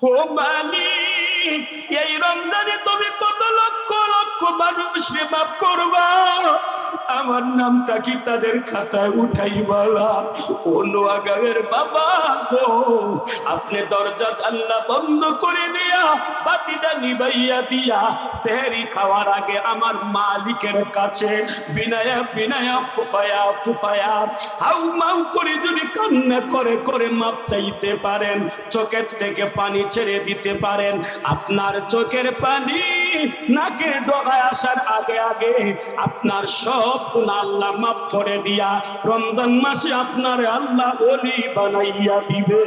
ও মালিক, এই রমজানে তুমি কত লক্ষ লক্ষ মানুষকে মাফ করবা, আমার নামটা কি তাদের খাতায় উঠাইবা? ও নোয়াগাঁওয়ের বাবা গো, আপনি দরজা জানলা বন্ধ করে দিয়া, বাতিটা নিবাইয়া দিয়া, সেহরি খাওয়ার আগে আমার মালিকের কাছে বিনায়া বিনায়া ফুফায়া ফুফায়া হাউ মাউ করে যদি কান্না করে করে মাপ চাইতে পারেন, চোখের থেকে পানি ছেড়ে দিতে পারেন, আপনার চোখের পানি নাকের ডগায় আসার আগে আগে আপনার সব গুনাহ আল্লাহ মাফ করে দিয়া রমজান মাসে আপনার আল্লাহ ওলি বানাইয়া দিবে।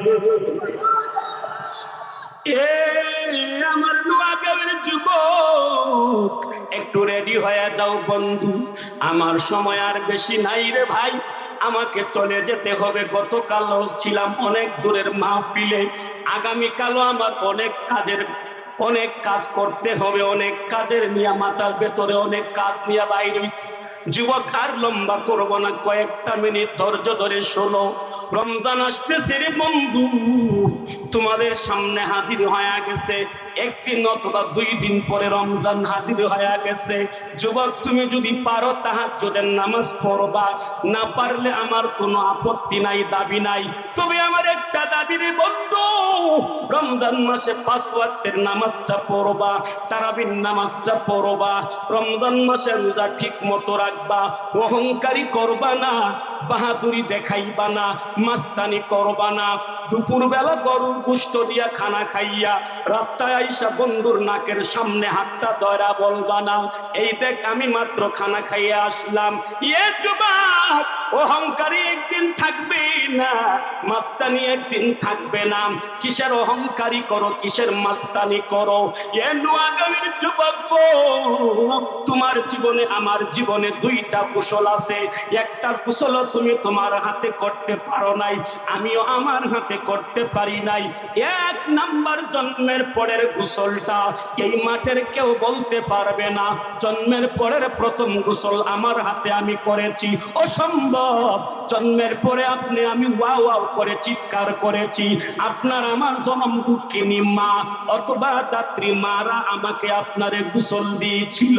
এ আমার নোয়াগাঁওয়ের যুবক, একটু রেডি হয়ে যাও বন্ধু, আমার সময় আর বেশি নাই রে ভাই, আমাকে চলে যেতে হবে। গতকালও ছিলাম অনেক দূরের মাহফিলে, আগামীকালও আমার অনেক কাজ করতে হবে, অনেক কাজের নিয়ে মাথার ভেতরে অনেক কাজ নিয়ে বাইরে হইছি। যুবক আর লম্বা করব না, কয়েকটা মিনিট ধৈর্য ধরে শোনো। রমজান আসতেছে রে বন্ধু, তোমাদের সামনে হাজির হয়ে গেছে, একদিন অথবা 2 দিন পরে রমজান হাজির হয়ে গেছে। যুবক, তুমি যদি পারো তাহাজ্জুদের নামাজ পড়বা, না পারলে আমার কোনো আপত্তি নাই, দাবি নাই। তবে আমার একটা দাবি রে বন্ধু, রমজান মাসে 5 ওয়াক্তের নামাজটা পড়বা, তারাবির নামাজটা পড়বা, রমজান মাসে রোজা ঠিক মতো রাখবা, অহংকারী করবা না, বাহাদুরি দেখাইবা না, মাস্তানি করবা না, দুপুর বেলা গরুর গোশত দিয়া খানা খাইয়া রাস্তায় আইসা বন্ধুর নাকের সামনে হাতটা ধরা বলবা না, এই দেখ আমি মাত্র খানা খাইয়া আসলাম। এ যুবক, অহংকারী একদিন থাকবে না, মাস্তানি একদিন থাকবে না। কিসের অহংকারী করো, কিসের মাস্তানি করো? এ নোয়াগাঁওয়ের যুবক, তোমার জীবনে আমার জীবনে 2টা কুশল আছে। একটা কুশল তুমি তোমার হাতে করতে পারো নাই, আমিও আমার হাতে করতে পারি নাই। 1 নাম্বার, জন্মের পরের গোসলটা এই মাঠের কেউ বলতে পারবে না। জন্মের পরের প্রথম গোসল আমার হাতে আমি করেছি, অসম্ভব। জন্মের পরে আপনি আমি ওয়াও ওয়াও করে চিৎকার করেছি। আপনার আমার জনম দুঃখিনী মা অথবা দাত্রী মারা আমাকে আপনারে গোসল দিয়েছিল।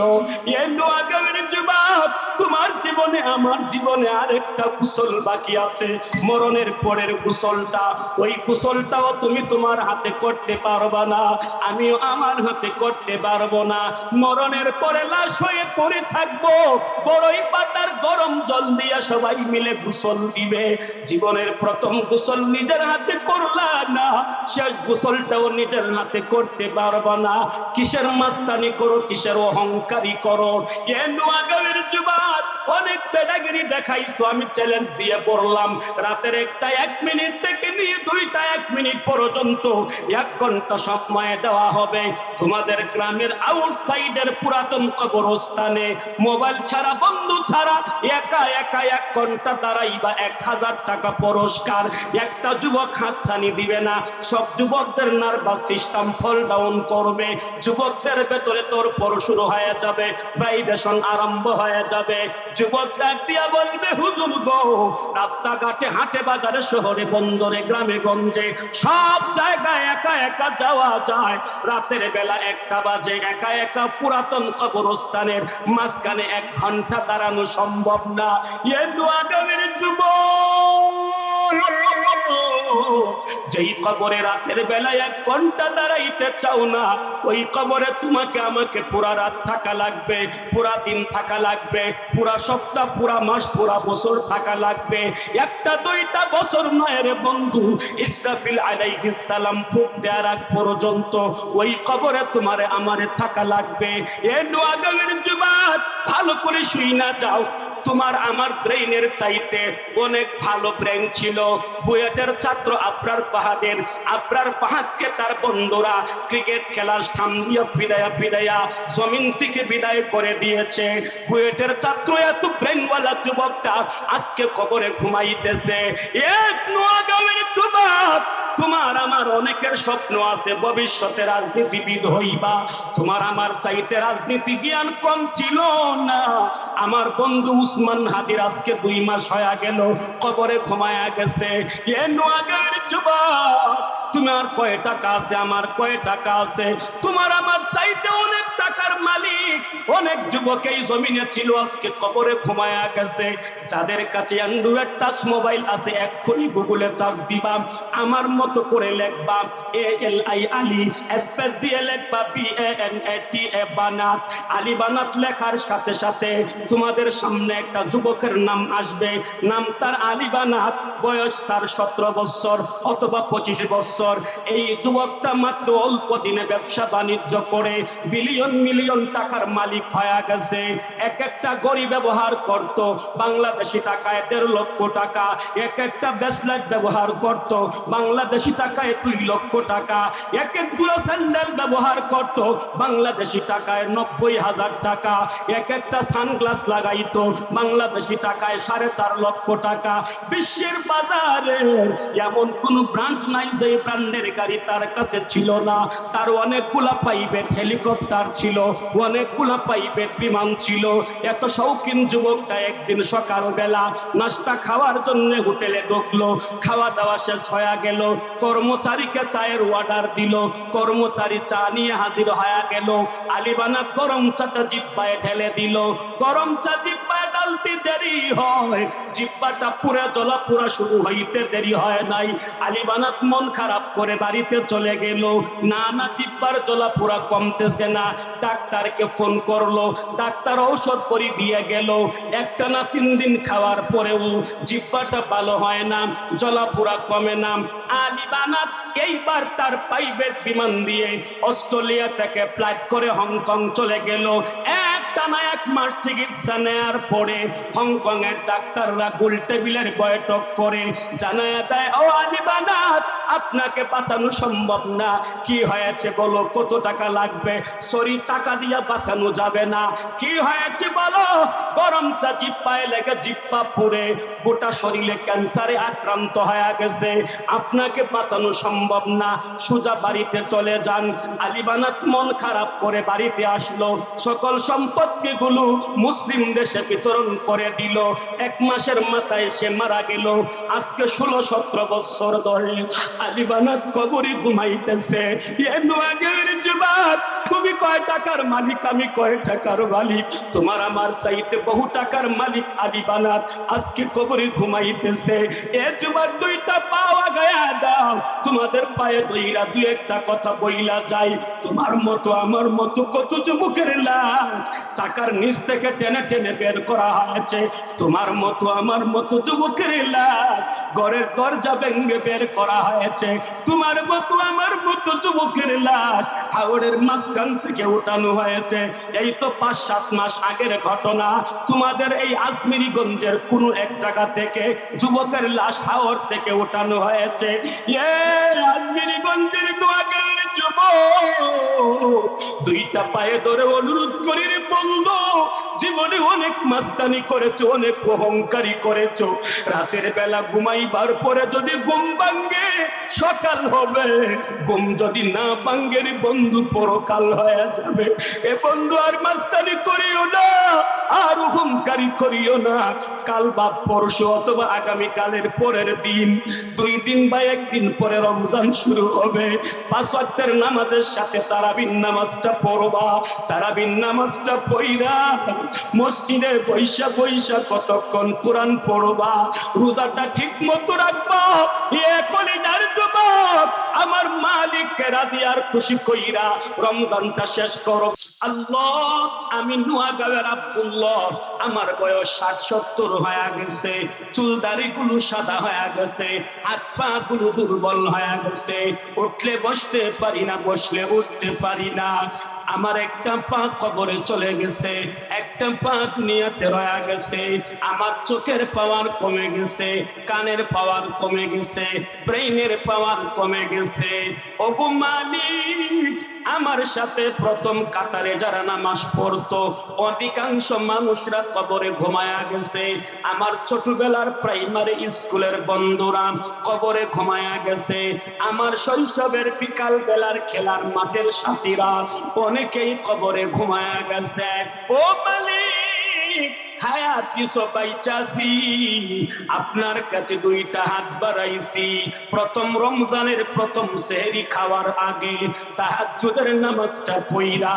এই নোয়াগাঁওয়ের যুবক, তোমার জীবনে আমার জীবনে আরেকটা গোসল বাকি আছে, মরণের পরের গোসলটা। ওই গোসলটাও তুমি তোমার হাতে করতে পারবা না, আমিও আমার হাতে করতে পারবো না। মরণের পরে লাশ হয়ে পড়ে থাকবো, বড়ই পাতার গরম জল দিয়ে সবাই মিলে গোসল দিবে। জীবনের প্রথম গোসল নিজের হাতে করলা না, শেষ গোসলটাও নিজের হাতে করতে পারবা না। কিসের মাস্তানি করো, কিসের অহংকারী করো? এ নোয়াগাঁওয়ের যুবক, অনেক বেদাগিরি দেখাইছো, আমি চ্যালেঞ্জ দিয়ে পড়লাম, রাতের 1 মিনিট থেকে নিয়ে 1 মিনিট পর্যন্ত 1 ঘন্টা সময় দেওয়া হবে তোমাদের গ্রামের আউটসাইডের পুরাতন কবরস্থানে। মোবাইল ছাড়া, বন্ধু ছাড়া একা একা 1 ঘন্টা দাঁড়াইবা, 1000 টাকা পুরস্কার। একটা যুবক হাতছানি দিবে না, সব যুবকদের নার্ভাস সিস্টেম ফল ডাউন করবে। যুবকদের ভেতরে তোর পর শুরু হয়ে যাবে, ভাইব্রেশন আরম্ভ হয়ে যাবে। যুবক ডাক দিয়া বলবে, হুজুর গো, রাস্তাঘাটে হাটে বাজারে শহরে বন্দরে গ্রামে গঞ্জে সব জায়গায় একা একা যাওয়া যায়, রাতের বেলা 1টা বাজে, একা একা পুরাতন কবরস্থানের মাঝখানে 1 ঘন্টা দাঁড়ানো সম্ভব না। এ নোয়াগাঁওয়ের যুবক, যেই কবরে রাতের বেলায় 1 ঘন্টা দাঁড়াইতে চাও না, ওই কবরে তোমাকে আমাকে পুরা রাত থাকা লাগবে, পুরা দিন থাকা লাগবে, পুরা সপ্তাহ, পুরা মাস, পুরা বছর থাকা লাগবে। 1টা 2টা বছর নয় রে বন্ধু, ইসরাফিল আলাইহিস সালাম ফুঁক দেওয়ার আগ পর্যন্ত ওই কবরে তোমারে আমারে থাকা লাগবে। এ নোয়াগাঁওয়ের যুবক, ভালো করে শুই না যাও, তোমার আমার ব্রেইনের চাইতে অনেক ভালো ব্রেইন ছিল বুয়েটের ছাত্র আবরার ফাহাদের। আবরার ফাহাদকে তার বন্ধুরা ক্রিকেট খেলার স্থান দিয়ে বিদায়া জমিন থেকে বিদায় করে দিয়েছে। বুয়েটের ছাত্র এত ব্রেইনওয়ালা যুবকটা আজকে কবরে ঘুমাইতেছে। এক নোয়াগাঁওয়ের যুবক, তোমার আমার অনেকের স্বপ্ন আছে ভবিষ্যতে রাজনীতিবিদ হইবা, তোমার আমার চাইতে রাজনীতি জ্ঞান কম ছিল না। আমার বন্ধু উসমান হাদির আজকে 2 মাস হয়ে গেল কবরে ঘুমায়া গেছে। এ নোয়াগাঁওয়ের যুবক, তোমার কয় টাকা আছে, আমার কয় টাকা আছে? তোমার আমার চাইতে অনেক টাকার মালিক অনেক যুবক এই জমিনে ছিল, আজকে কবরে ঘুমায়া গেছে। যাদের কাছে অ্যান্ড্রয়েড টাচ মোবাইল আছে, এক্ষুনি গুগলে চার্জ দিবা, আমার মতো করে লিখবা ALI আলী স্পেস দিয়ে লিখবা BANAT বানাত। আলী বানাত লেখার সাথে সাথে তোমাদের সামনে একটা যুবকের নাম আসবে, নাম তার আলী বানাত, বয়স তার 17 বছর অথবা 25 বছর। এই যুবকটা মাত্র অল্প দিনে ব্যবসা বাণিজ্য করে বিলিয়ন মিলিয়ন টাকার মালিক হয়ে গেছে। এক একটা গড়ি ব্যবহার করত বাংলাদেশি টাকায় 1.5 লক্ষ টাকা, এক একটা ব্রেসলেট ব্যবহার করত বাংলাদেশি টাকায় 2 লক্ষ টাকা, এক এক জোড়া স্যান্ডেল ব্যবহার করত বাংলাদেশি টাকায় 90,000 টাকা, এক একটা সানগ্লাস লাগাইতো বাংলাদেশি টাকায় 4.5 লক্ষ টাকা। বিশ্বের বাজারে এমন কোন ব্র্যান্ড নাই যে ব্র্যান্ডের গাড়ি তার কাছে ছিল না। তার অনেকগুলা প্রাইভেট হেলিকপ্টার ছিল, অনেকগুলা প্রাইভেট বিমান ছিল। এত শৌখিন যুবকটা একদিন সকালবেলা নাস্তা খাওয়ার জন্য হোটেলে ঢুকলো, খাওয়া দাওয়া শেষ হয়ে গেল, কর্মচারীকে চায়ের অর্ডার দিল, কর্মচারী চা নিয়ে হাজির হয়ে গেল। আলী বানাত গরম চাটা জিব্বায় ঢেলে দিল, গরম চা জিব্বায় ডালতে দেরি হয়, জিব্বাটা পুরা জ্বলা পুরা শুরু হইতে দেরি হয় নাই। আলী বানাত মন খারাপ করে বাড়িতে চলে গেল। না না, জিব্বার জ্বলা পুরা কমতেছে না, ডাক্তারকে ফোন করলো, ডাক্তার ঔষধ করে দিয়ে গেল। একটা না 3 দিন খাওয়ার পরেও জিব্বাটা ভালো হয় না, জ্বলা পুরা কমে না। আলী বানাত এইবার তার প্রাইভেট বিমান দিয়ে অস্ট্রেলিয়া থেকে ফ্লাইট করে হংকং চলে গেল। একটানা 1 মাস চিকিৎসা নেয়ার পরে হংকং এর ডাক্তাররা গোল টেবিলের বৈঠক করে জানায় দেয়, ও আলী বানাত, আপনাকে বাঁচানো সম্ভব না। কি হয়েছে বলো, কত টাকা লাগবে? সরি, টাকা দিয়া বাঁচানো যাবে না। কি হয়েছে বলো? গরম চা জিব্বায় লেগে জিব্বা পুড়ে গোটা শরীরে ক্যান্সারে আক্রান্ত হয়ে গেছে, আপনাকে বাঁচানো সম্ভব না, সোজা বাড়িতে চলে যান। আলী বানাত মন খারাপ করে বাড়িতে আসলো, সকল সম্পত্তিগুলো মুসলিম দেশে বিতরণ করে দিল। 1 মাসের মাথায় সে মারা গেল। আজকে 16-17 বছর ধরে আলী বানাত কবরে ঘুমাইতেছে। যুবক, তুমি কয় টাকার মালিক, আমি কয় টাকার মালিক? তোমার আমার চাইতে বহু টাকার মালিক আলী বানাত আজকে কবরে ঘুমাইতেছে। এ যুবক, 2টা পাওয়া গায়া দাও, তোমাদের পায়ে দইরা 2-1টা কথা বইলা যাই। তোমার মতো আমার মতো কত যুবকের লাশ চাকার নিচ থেকে টেনে টেনে বের করা হয়েছে। তোমার মতো আমার মতো যুবকের লাশ ঘরের দরজা ভেঙে বের করা হয়েছে। তোমার মতো আমার মতো যুবকের লাশ হাওড়ের মাঝখান থেকে উঠানো হয়েছে। এই তো 5-7 মাস আগের ঘটনা। তোমাদের এই আজমিরিগঞ্জের কোন এক জায়গা থেকে যুবকের লাশ হাওড় থেকে উঠানো হয়েছে। আজমিরিগঞ্জের নোয়াগাঁওয়ের যুবক, 2টা পায়ে ধরে অনুরোধ করি রে বন্ধু, জীবনে অনেক মাস্তানি করেছো, অনেক অহংকারী করেছো। রাতের বেলা ঘুমাইবার পরে যদি ঘুম ভাঙ্গে সকাল হবে, ঘুম যদি না ভাঙ্গে রে বন্ধু পরকাল হয়ে যাবে। এ বন্ধু, আর মাস্তানি করিও না, আর অহংকারী করিও না। কাল বা পরশু অথবা আগামী কালের পরের দিন, 2 দিন বা 1 দিন পরে রমজান শুরু হবে। 5 ওয়াক্তের নামাজের সাথে তারাবির নামাজটা পড়বা। তারাবির নামাজটা পড়া মসজিদে বৈশা বৈশা কতক্ষণ কোরআন পড়বা, রোজাটা ঠিক মতো রাখবা। কলিজার যুবক, আমার মালিককে রাজি আর খুশি কইরা রমজানটা শেষ করো। আল্লাহ, আমি নোয়াগাঁওয়ের আব্দুল্লাহ, আমার বয়স 60-70 হয়ে গেছে, চুল দাড়ি গুলো সাদা হয়ে গেছে, হাত পা গুলো দুর্বল হয়ে গেছে, উঠলে বসতে পারি না, বসলে উঠতে পারি না। আমার একটা পা কবরে চলে গেছে, একটা পা দুনিয়াতে রয়ে গেছে। আমার চোখের পাওয়ার কমে গেছে, কানের পাওয়ার কমে গেছে, ব্রেইনের পাওয়ার কমে গেছে। ওগো মালিক, আমার সাথে প্রথম কাতারে যারা নামাজ পড়তো অধিকাংশ মানুষরা কবরে ঘুমায়া গেছে। আমার ছোটবেলার প্রাইমারি স্কুলের বন্ধুরা কবরে ঘুমায়া গেছে। আমার শৈশবের বিকাল বেলার খেলার মাঠের সাথীরা অনেকেই কবরে ঘুমায়া গেছে। ও মালিক, হায়াত কিছু পাইচাছি, আপনার কাছে দুইটা হাত বাড়াইছি। প্রথম রমজানের প্রথম সেহরি খাওয়ার আগে তাহাজ্জুদের নামাজটা পড়া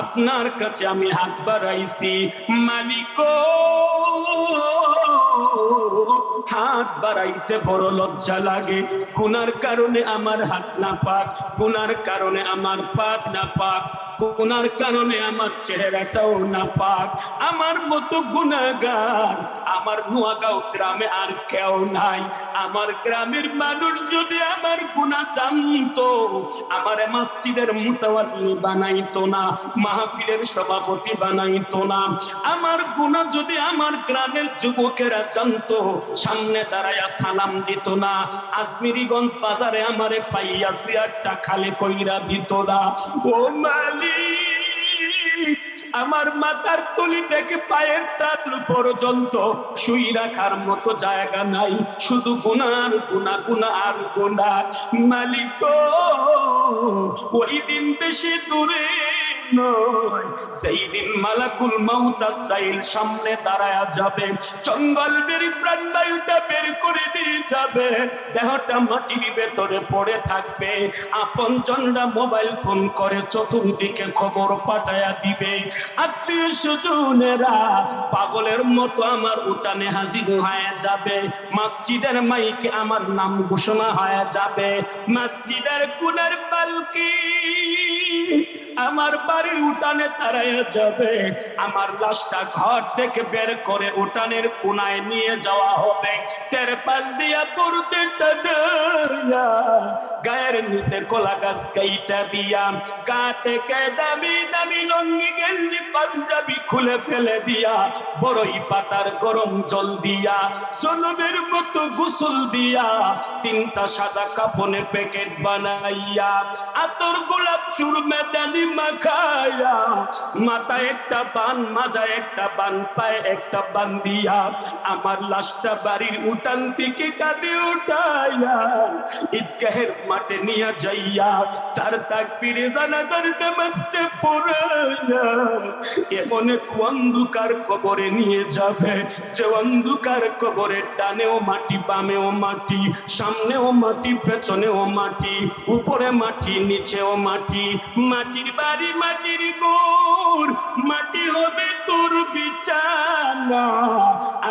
আপনার কাছে আমি হাত বাড়াইছি। মালিক হাত বাড়াইতে বড় লজ্জা লাগে। গুনার কারণে আমার হাত না পাক, গুনার কারণে আমার পাক না পাক, গুনার কারণে আমার চেহারাটাও না পাক। আমার মতো গুনাহগার আমার নোয়াগাঁও গ্রামে আর কেউ নাই। আমার গ্রামের মানুষ যদি আমার গুনাহ জানতো, আমার মসজিদের মুতাওয়াল্লি বানাইতো না, মাহফিলের সভাপতি বানাইতো না। আমার গুনাহ যদি আমার গ্রামের যুবকেরা জানতো, সামনে দাঁড়ায়া সালাম দিত না, আজমিরিগঞ্জ বাজারে আমারে পাইয়া চেয়ারটা খালি কইরা দিত না। ও মালিক, আমার মাথার তুলি থেকে পায়ের তালু পর্যন্ত শুই রাখার মতো জায়গা নাই, শুধু গুনার গুনাহ, গুনাহ আর গুনাহ। মালিক ওই দিন বেশি দূরে নয়, সেই দিন মালাকুল মাউত আজরাইল সামনে দাঁড়ায়া যাবে, জঙ্গল বেরি প্রাণবায়ুটা বের করে দিয়ে যাবে, দেহটা মাটির ভেতরে পড়ে থাকবে। আপন জনরা মোবাইল ফোন করে চতুর্দিকে খবর পাঠায়া দিবে, আত্মীয় স্বজনেরা পাগলের মতো আমার উঠানে হাজির হয়ে যাবে, মসজিদের মাইকে আমার নাম ঘোষণা হয়ে যাবে, মসজিদের কুলের পালকি আমার বাড়ির উঠানে দাঁড়ায় যাবে, আমার লাশটা ঘর থেকে বের করে উঠানের কোনায় নিয়ে যাওয়া হবে, তেরপাল দিয়া পড়তে গায়ের নিচে কলা গাছ কাইটা দিয়া, গা থেকে দামি দামি লঙ্গি গেঞ্জি পাঞ্জাবি খুলে ফেলে দিয়া, বড়ই পাতার গরম জল দিয়া, জনমের মতো গোসল দিয়া, তিনটা সাদা কাপনে প্যাকেট বানাইয়া, আতর গোলাপ সুরমে দানি মাখায়া, মাথায় একটা বান, মাজায় একটা বান, পায়ে একটা বান দিয়া, আমার লাশটা বাড়ির উঠান থেকে কাঁদে উঠাইয়া ঈদগাহের মাঠে নিয়ে যাইয়া চার তাকবীরে জানাজার নামাজটা পড়াইয়া এমন এক অন্ধকার কবরে নিয়ে যাবে, যে অন্ধকার কবরের ডানেও মাটি, বামেও মাটি, সামনেও মাটি, পেছনেও মাটি, উপরে মাটি, নিচেও মাটি, মাটির বাড়ি, মাটির ঘর, মাটি হবে তোর বিছানা।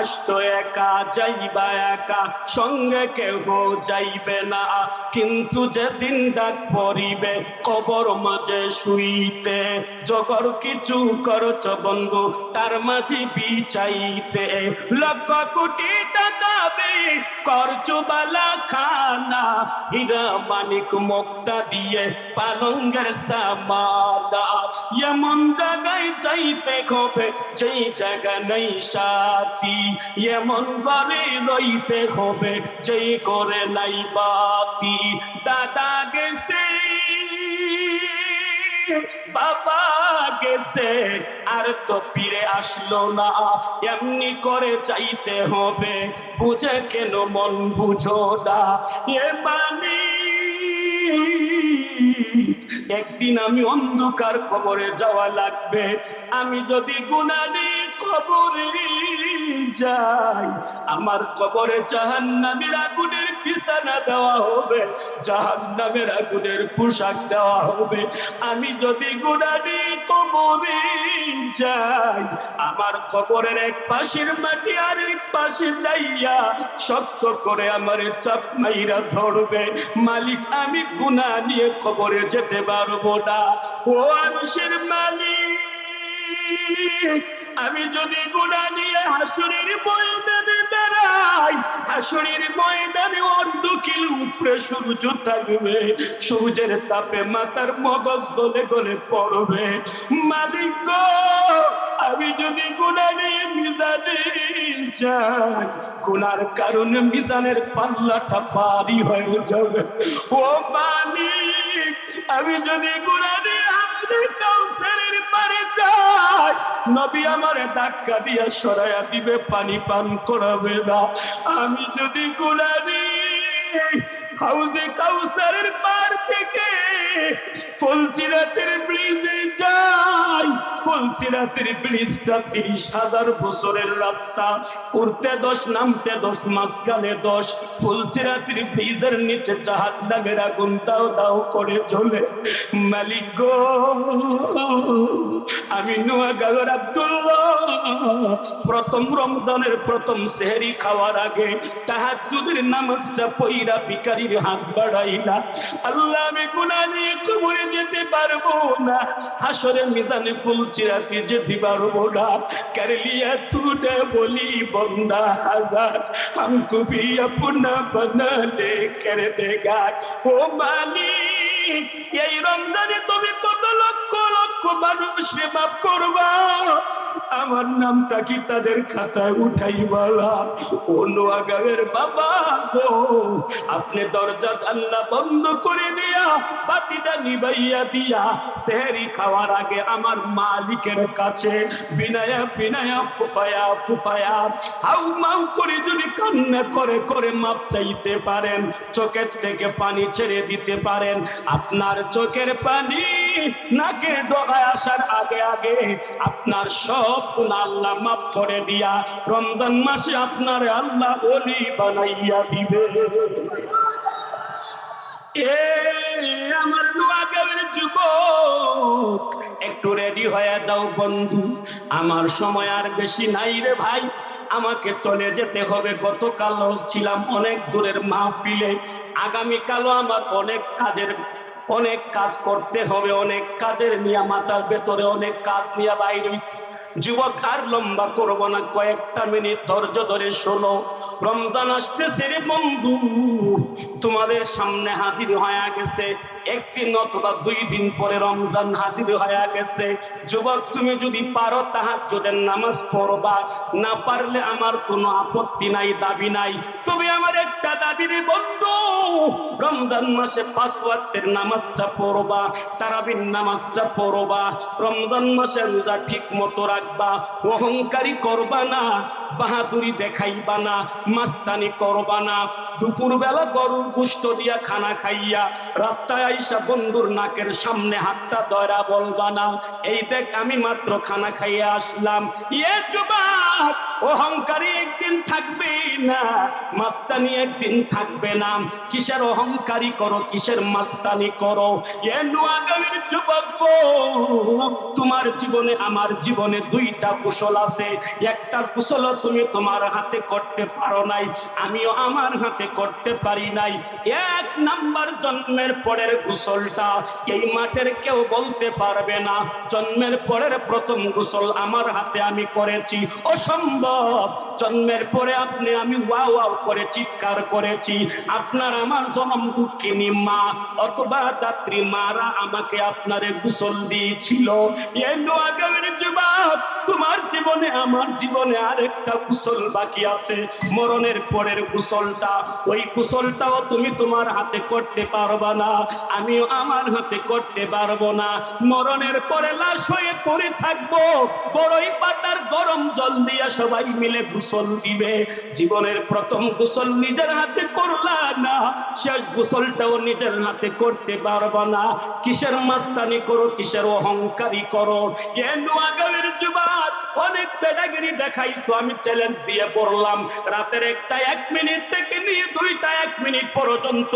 আসতো একা, যাইবা একা, সঙ্গে কেউ যাইবে না, কিন্তু যেদিন ডাক পড়িবে কবর মাঝে শুইতে, জগর কিছু করছ বন্ধু তার মাঝে বিচাইতে, লক্ষ কোটি টাকা বে করছো বালা খানা, হীরা মানিক মুক্তা দিয়ে পালঙ্গের সামাদা, এমন জায়গায় যাইতে হবে যেই জায়গা নেই সাথী, এমন ঘরে রইতে হবে যেই করে নাই বাতি। দাদা গেছে, বাবা গেছে, আর তো ফিরে আসলো না, এমনি করে চাইতে হবে, বুঝে কেন মন বুঝো না। এ মানে একদিন আমি অন্ধকার কবরে যাওয়া লাগবে, আমি যদি গুনাহী কবরে যাই, আমার কবরে জাহান্নামের আগুনের বিছানা দেওয়া হবে, জাহান্নামের আগুনের পোশাক দেওয়া হবে। আমি যদি গুনাহী কবরে যাই, আমার কবরের এক পাশের মাটি আর এক পাশে যাইয়া শক্ত করে আমার চাপ মাইরা ধরবে। মালিক, আমি গুনাহ নিয়ে কবরে যেতে পারবো না। ও আরশের মালিক, আমি যদি গুনাহ নিয়ে হাসরের ময়দানে দাঁড়াই, হাসরের ময়দানে অর্ধকিল উপরে সূর্য থাকবে, সূর্যের তাপে মাথার মগজ গলে গলে পড়বে। মালিক গো, আমি যদি গুনাহ নিয়ে মিজানে যাই, গুনার কারণে মিজানের পাল্লাটা ভারী হয়ে যাবে। ও মালিক, আমি যদি গুনাহ নিয়ে আমাদের কাউসারের পারে যাই, নবী আমারে ধাক্কা দিয়া সরাইয়া দিবে, পানি পান করাবে না। আমি যদি গুনাহ নিয়ে হাউজে কাউসারের পার থেকে ফুলচিরাতের ব্রিজে যাই। ফুলচিরাতের ব্রিজটা 30,000 বছরের রাস্তা, উঠতে 10 নামতে 10, মাঝখানে 10। ফুলচিরাতের ব্রিজের নিচে জাহাজ নামের আগুন দাও দাও করে জ্বলে। মালিক গো, আমি নোয়াগাঁওয়ের আব্দুল্লাহ প্রথম রমজানের প্রথম সেহরি খাওয়ার আগে তাহাজ্জুদের নামাজটা পড়া ভিখারির হাত বাড়াইলা। আল্লাহ, আমি গুনাহ নিয়ে কবরে যেতে পারবো না, হাসরের মিজানে ফুলচিরাতে যেতে পারবো না। कर लिया तूने बोली बंदा हजार, हमको भी अपना बना ले कर देगा ओ मालिक। এই রমজানে তুমি কত লক্ষ লক্ষ মানুষকে মাফ করবা, আমার নামটা কি তাদের খাতায় উঠাইবা? ও নোয়াগাঁওয়ের বাবা গো, আপনি দরজা জানলা বন্ধ করে দিয়া, বাতিটা নিবাইয়া দিয়া, সেহরি খাওয়ার আগে আমার মালিকের কাছে বিনায়া বিনায়া ফুফায়া ফুফায়া হাউ মাউ করে যদি কান্না করে করে মাপ চাইতে পারেন, চোখের থেকে পানি ছেড়ে দিতে পারেন, আপনার চোখের পানি নাকের ডগায় আসার আগে আগে আপনার সব গুনাহ আল্লাহ মাফ করে দিয়া রমজান মাসে আপনার আল্লাহ ওলি বানাইয়া দিবে। এ আমার নোয়াগাঁওয়ের যুবক, একটু রেডি হয়ে যাও বন্ধু, আমার সময় আর বেশি নাই রে ভাই, আমাকে চলে যেতে হবে। গতকালও ছিলাম অনেক দূরের মাহফিলে, আগামীকালও আমার অনেক কাজ করতে হবে, অনেক কাজের নিয়ে মাথার ভেতরে অনেক কাজ নিয়ে বাইরে হইছি। যুবক, আর লম্বা করবো না, কয়েকটা মিনিট ধৈর্য ধরে শোনো। রমজান আসতেছে রে বন্ধু, তোমাদের সামনে হাজির হয়ে গেছে। একদিন অথবা 2 দিন পরে রমজান হাজির হয়ে গেছে। যুবক, তুমি যদি পারো তাহাজ্জুদের নামাজ পড়বা, না পারলে আমার কোনো আপত্তি নাই, দাবি নাই। তুমি আমার একটা দাবি রে বন্ধু, রমজান মাসে 5 ওয়াক্তের নামাজটা পড়বা, তারাবির নামাজটা পড়বা, রমজান মাসে রোজা ঠিক মতো রাখবা, অহংকারী করবা না, বাহাদুরি দেখাইবা না, মাস্তানি করবা না, দুপুর বেলা গরুর গোশত দিয়া খানা খাইয়া রাস্তায় আইসা বন্ধুর নাকের সামনে হাতটা ধরা বলবা না, এই দেখ আমি মাত্র খানা খাইয়া আসলাম। এ যুবক, অহংকারী একদিন থাকবে না, মাস্তানি একদিন থাকবে না। কিসের অহংকারী করো, কিসের মাস্তানি করো? এ নোয়াগাঁওয়ের যুবক, তোমার জীবনে আমার জীবনে 2টা কুশল আছে। একটা কুশল তুমি তোমার হাতে করতে পারো নাই, আমিও আমার হাতে করতে পারি নাই। 1 নাম্বার, জন্মের পরের গোসলটা এই মাঠের কেউ বলতে পারবে না। জন্মের পরের প্রথম গোসল আমার হাতে আমি করেছি, অসম্ভব। জন্মের পরে আপনি আমি ওয়াও ওয়াও করে চিৎকার করেছি। আপনার আমার জনম দুঃখিনী মা অথবা দাত্রী মারা আমাকে আপনারে গোসল দিয়েছিল। এই নোয়াগাঁওয়ের যুবক, তোমার জীবনে আমার জীবনে আরেকটা গোসল বাকি আছে, মরণের পরের গোসলটা। ওই গোসলটাও তুমি তোমার হাতে করতে পারবা না, আমিও আমার হাতে করতে পারবো না। মরণের পরে লাশ হয়ে পড়ে থাকবো, বড়ই পাতার গরম জল দিয়ে সবাই মিলে গোসল দিবে। জীবনের প্রথম গোসল নিজের হাতে করলা না, শেষ গোসলটাও নিজের হাতে করতে পারবা না। কিসের মাস্তানি করো, কিসের অহংকারী করো? এ নোয়াগাঁওয়ের যুবক, অনেক বেদাগিরি দেখাইছো, আমি চ্যালেঞ্জ দিয়ে পড়লাম। রাতের 1 মিনিট থেকে নিয়ে 1 মিনিট পর্যন্ত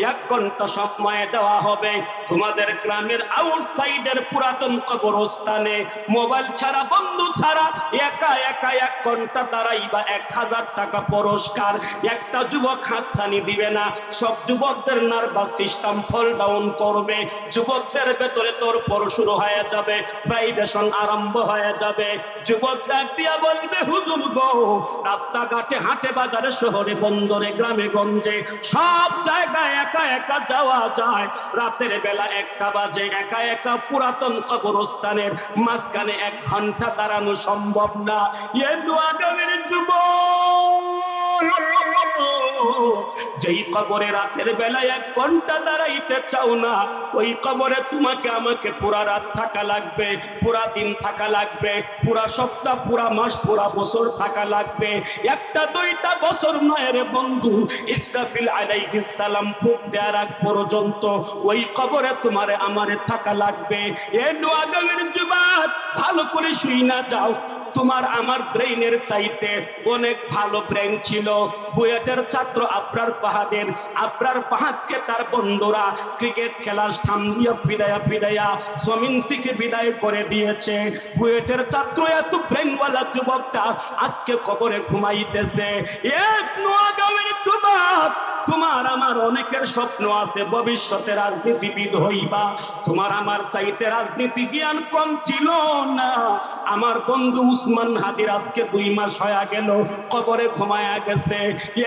1 ঘন্টা সময় দেওয়া হবে তোমাদের গ্রামের আউটসাইডের পুরাতন কবরস্থানে। মোবাইল ছাড়া, বন্ধু ছাড়া একা একা 1 ঘন্টা দাঁড়াইবা, 1000 টাকা পুরস্কার। একটা যুবক হাতছানি দিবে না, সব যুবকদের নার্ভাস সিস্টেম ফল ডাউন করবে। যুবকদের ভেতরে তোর পর শুরু হয়ে যাবে, ভাইব্রেশন আরম্ভ হয়ে যাবে। যুবক ডাক দিয়া বলবে, হুজুর গো, রাস্তাঘাটে, হাটে বাজারে, শহরে বন্দরে, গ্রামে গঞ্জে, সব জায়গায় একা একা যাওয়া যায়। রাতের বেলা 1টা বাজে, একা একা পুরাতন কবরস্থানের মাঝখানে 1 ঘন্টা দাঁড়ানো সম্ভব না। এ নোয়াগাঁওয়ের যুবক, যেই কবরে রাতের বেলায় 1 ঘন্টা দাঁড়াইতে চাও না, ওই কবরে তোমাকে আমাকে পুরা রাত থাকা লাগবে, পুরা দিন থাকা লাগবে, পুরা সপ্তাহ, পুরা মাস, পুরা বছর থাকা লাগবে। 1-2 বছর নয় রে বন্ধু, ইসরাফিল আলাইহিস সালাম ফুঁক দেওয়ার আগ পর্যন্ত ওই কবরে তোমারে আমারে থাকা লাগবে। এ নোয়াগাঁওয়ের যুবক, ভালো করে শুই না যাও, তোমার আমার ব্রেইনের চাইতে অনেক ভালো ব্রেইন ছিল বুয়েটের ছাত্র আবরার ফাহাদের। আবরার ফাহাদকে তার বন্ধুরা ক্রিকেট খেলার সামনে বিদায়া জমিন থেকে বিদায় করে দিয়েছে। বুয়েটের ছাত্র এত ব্রেইনওয়ালা যুবকটা আজকে কবরে ঘুমাইতেছে। এক নোয়াগাঁওয়ের যুবক, তোমার আমার অনেকের স্বপ্ন আছে ভবিষ্যতে রাজনীতিবিদ হইবা, তোমার আমার চাইতে রাজনীতি জ্ঞান কম ছিল না। আমার বন্ধু উসমান হাদির আজকে 2 মাস হয়ে গেল কবরে ঘুমায়া গেছে।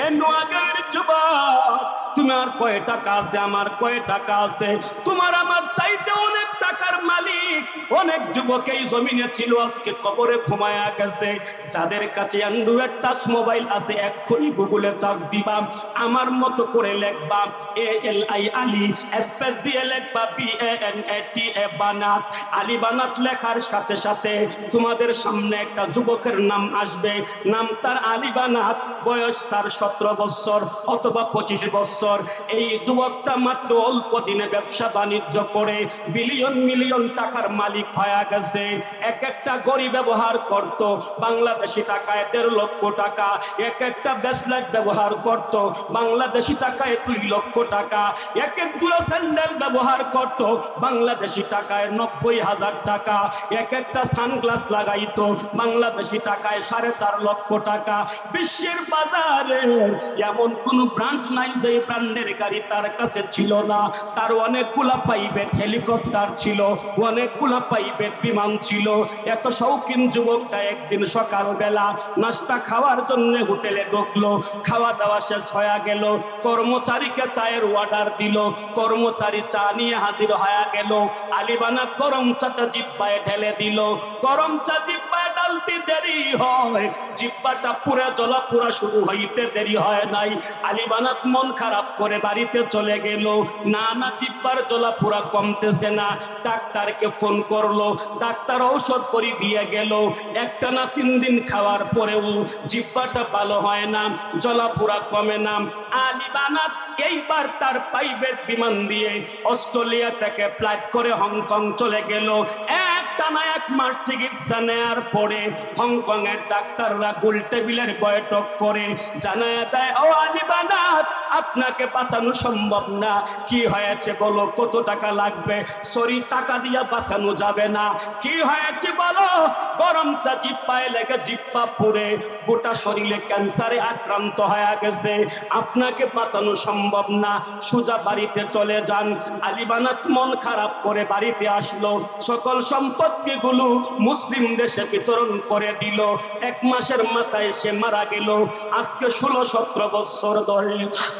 এ নোয়াগাঁওয়ের যুবক, তোমার কয় টাকা আছে, আমার কয় টাকা আছে, তোমার আমার চাইতে অনেক টাকার মালিক অনেক যুবক এই জমিনে ছিল, আজকে কবরে ঘুমায়া গেছে। যাদের কাছে অ্যান্ড্রয়েড টাচ মোবাইল আছে এক্ষুনি গুগলে চার্জ দিবা, আমার মতো করে লিখবা ALI আলী স্পেস দিয়ে লিখবা BANAT বানাত। আলী বানাত লেখার সাথে সাথে তোমাদের সামনে একটা যুবকের নাম আসবে, নাম তার আলী বানাত, বয়স তার 17 বছর অথবা 25 বছর। এই যুবকটা মাত্র অল্প দিনে ব্যবসা বাণিজ্য করে বিলিয়ন টাকার মালিক হয়ে গেছে। এক একটা গড়ি ব্যবহার করত বাংলাদেশি টাকায় 1.5 লক্ষ টাকা, এক একটা ব্রেসলেট ব্যবহার করত বাংলাদেশি টাকায় 2 লক্ষ টাকা, এক এক জোড়া স্যান্ডেল ব্যবহার করত বাংলাদেশি টাকায় 90,000 টাকা, এক একটা সানগ্লাস লাগাইতো বাংলাদেশি টাকায় 4.5 লক্ষ টাকা। বিশ্বের বাজারে এমন কোন ব্র্যান্ড নাই যে ব্র্যান্ডের গাড়ি তার কাছে ছিল না। তার অনেকগুলা প্রাইভেট হেলিকপ্টার ছিল, অনেকগুলা প্রাইভেট বিমান ছিল। এত শৌখিন যুবকটা একদিন সকালবেলা নাস্তা খাওয়ার জন্য হোটেলে ঢুকলো, খাওয়া দাওয়া শেষ হয়ে গেল, কর্মচারীকে চায়ের অর্ডার দিল, কর্মচারী চা নিয়ে হাজির হয়ে গেল। আলী বানাত গরম চাটা জিব্বায় ঢেলে দিল, গরম চা জিব্বায় ডালতে দেরি হয়, জিব্বাটা পুরা জ্বলা পুরা শুরু হইতে দেরি হয় নাই। আলী বানাত মন খারাপ করে বাড়িতে চলে গেল, না জিব্বার জ্বলা পুরা কমতেছে না। ডাক্তারকে ফোন করলো, ডাক্তার ঔষধ করে দিয়ে গেল। 1-3 দিন খাওয়ার পরেও জিব্বাটা ভালো হয় না, জ্বলা পুরা কমে না। আলী বানাত এইবার তার প্রাইভেট বিমান দিয়ে অস্ট্রেলিয়া থেকে ফ্লাইট করে হংকং চলে গেল। একটানা 1 মাস চিকিৎসা নেয়ার পরে হংকং এর ডাক্তাররা গোল টেবিলের বৈঠক করে জানায় দেয়, ও আলী বানাত, আপনাকে বাঁচানো সম্ভব না। কি হয়েছে বলো, কত টাকা লাগবে? সরি, টাকা দিয়া বাঁচানো যাবে না। কি হয়েছে বলো? গরম চা জিব্বায় লেগে জিব্বা পুড়ে গোটা শরীরে ক্যান্সারে আক্রান্ত হয়ে গেছে, আপনাকে বাঁচানো সম্ভব না, সোজা বাড়িতে চলে যান। আলী বানাত মন খারাপ করে বাড়িতে আসলো, সকল সম্পত্তিগুলো মুসলিম দেশে বিতরণ করে দিল। 1 মাসের মাথায় সে মারা গেল। আজকে 16-17 বছর ধরে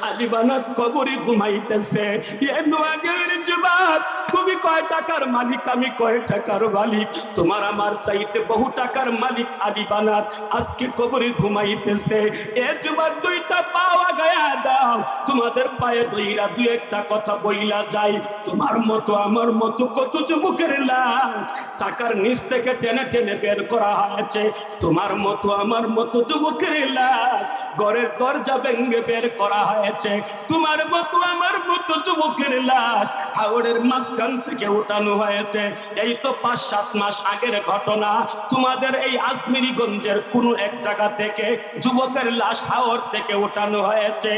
আলী বানাত কবরে ঘুমাইতেছে। এ নোয়াগাঁওয়ের যুবক, তুমি কয় টাকার মালিক, আমি কয় টাকার মালিক, তোমার আমার চাইতে বহু টাকার মালিক আলী বানাত আজকে কবরে ঘুমাইতেছে। এ যুবক, 2টা পাওয়া গায়া দাও, তোমাদের পায়ে দইরা 2-1টা কথা বইলা যাই। তোমার মতো আমার মতো কত যুবকের লাশ চাকার নিচ থেকে টেনে টেনে বের করা হয়েছে, তোমার মতো আমার মতো যুবকের লাশ ঘরের দরজা ভেঙে বের করা হয়েছে, তোমার মতো আমার মতো যুবকের লাশ হাওড়ের মাঝখান থেকে উঠানো হয়েছে। এই তো 5-7 মাস আগের ঘটনা। তোমাদের এই আজমিরিগঞ্জের কোনো এক জায়গা থেকে যুবকের লাশ হাওড় থেকে উঠানো হয়েছে।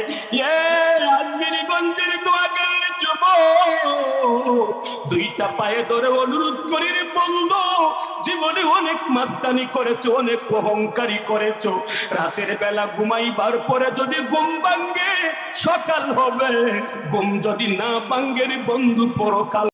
আজমিরিগঞ্জের নোয়াগাঁওয়ের যুবক, 2টা পায়ে ধরে অনুরোধ করি রে বন্ধু, জীবনে অনেক মাস্তানি করেছো, অনেক অহংকারী করেছো, রাতের বেলা ঘুমাইবার পরে যদি ঘুম ভাঙ্গে সকাল হবে, ঘুম যদি না ভাঙ্গে রে বন্ধু পরকাল